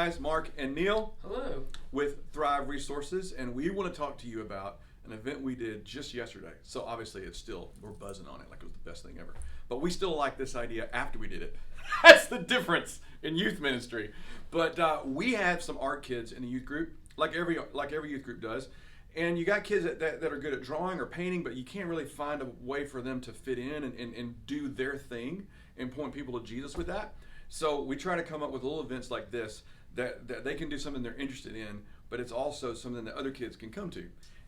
guys, Mark and Neil Hello. with Thrive Resources, and we want to talk to you about an event we did just yesterday. So obviously we're buzzing on it like it was the best thing ever. But we still like this idea after we did it. That's the difference in youth ministry. But we have some art kids in the youth group, like every youth group does. And you got kids that are good at drawing or painting, but you can't really find a way for them to fit in and do their thing and point people to Jesus with that. So we try to come up with little events like this that they can do something they're interested in, but it's also something that other kids can come to.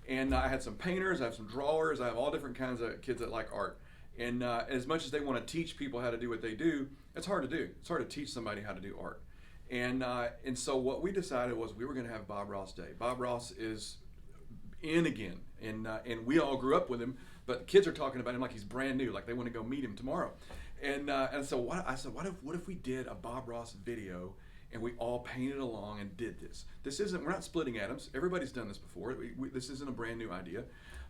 And I had some painters, I have some drawers, I have all different kinds of kids that like art. And as much as they want to teach people how to do what they do, it's hard to do. It's hard to teach somebody how to do art. And so what we decided was we were going to have Bob Ross Day. Bob Ross is in again, and we all grew up with him, but kids are talking about him like he's brand new, like they want to go meet him tomorrow. And so I said, what if we did a Bob Ross video and we all painted along and did this? We're not splitting atoms. Everybody's done this before. This isn't a brand new idea,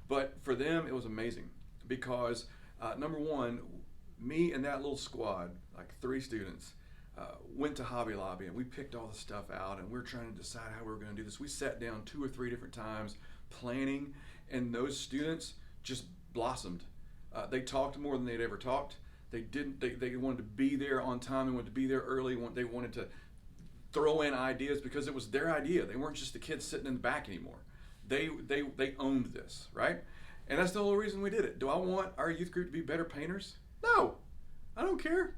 but for them it was amazing because number one, me and that little squad, like 3 students, went to Hobby Lobby and we picked all the stuff out and we were trying to decide how we were going to do this. We sat down 2 or 3 different times planning, and those students just blossomed. They talked more than they'd ever talked. They wanted to be there on time. They wanted to be there early. They wanted to throw in ideas because it was their idea. They weren't just the kids sitting in the back anymore. They owned this, right? And that's the whole reason we did it. Do I want our youth group to be better painters? No, I don't care.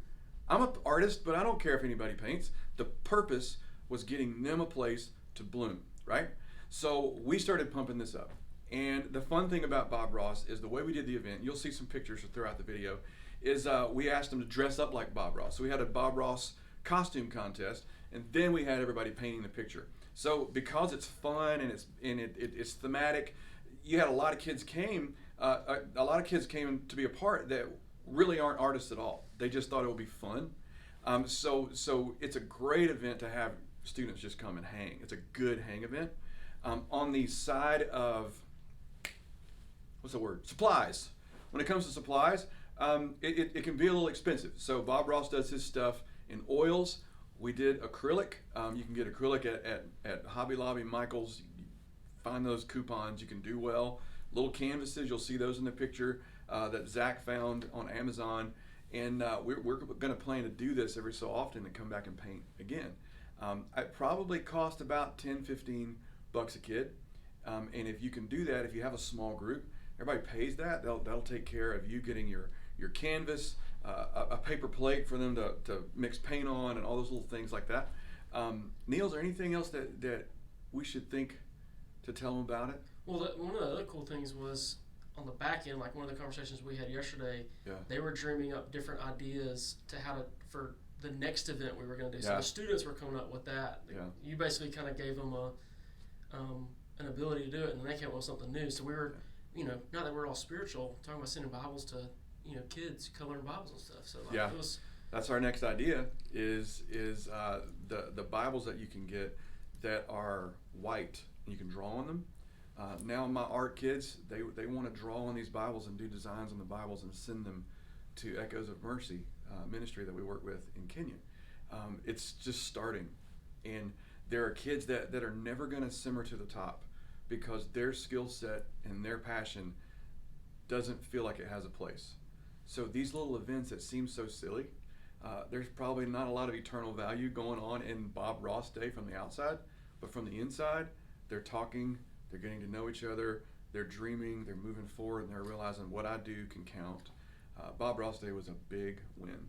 I'm an artist, but I don't care if anybody paints. The purpose was getting them a place to bloom, right? So we started pumping this up. And the fun thing about Bob Ross is the way we did the event, you'll see some pictures throughout the video, is we asked them to dress up like Bob Ross. So we had a Bob Ross costume contest, and then we had everybody painting the picture. So because it's fun and it's thematic, you had a lot of kids came to be a part that really aren't artists at all. They just thought it would be fun. So it's a great event to have students just come and hang. It's a good hang event. On the side of, supplies. When it comes to supplies, it can be a little expensive. So Bob Ross does his stuff in oils. We did acrylic. You can get acrylic at Hobby Lobby, Michael's. You find those coupons. You can do well. Little canvases, you'll see those in the picture that Zach found on Amazon. And we're going to plan to do this every so often and come back and paint again. It probably cost about $10-15 a kid. And if you can do that, if you have a small group, everybody pays that. That'll take care of you getting your canvas, a paper plate for them to mix paint on, and all those little things like that. Neil, is there anything else that we should think to tell them about it? Well, one of the other cool things was on the back end, like one of the conversations we had yesterday, they were dreaming up different ideas for the next event we were going to do. So the students were coming up with that. You basically kind of gave them an ability to do it, and then they came up with something new. So we were, not that we're all spiritual, talking about sending Bibles to, kids coloring Bibles and stuff. So it was. That's our next idea is the Bibles that you can get that are white and you can draw on them. Now my art kids, they want to draw on these Bibles and do designs on the Bibles and send them to Echoes of Mercy ministry that we work with in Kenya. It's just starting, and there are kids that are never going to simmer to the top because their skill set and their passion doesn't feel like it has a place. So these little events that seem so silly, there's probably not a lot of eternal value going on in Bob Ross Day from the outside, but from the inside, they're talking, they're getting to know each other, they're dreaming, they're moving forward, and they're realizing what I do can count. Bob Ross Day was a big win.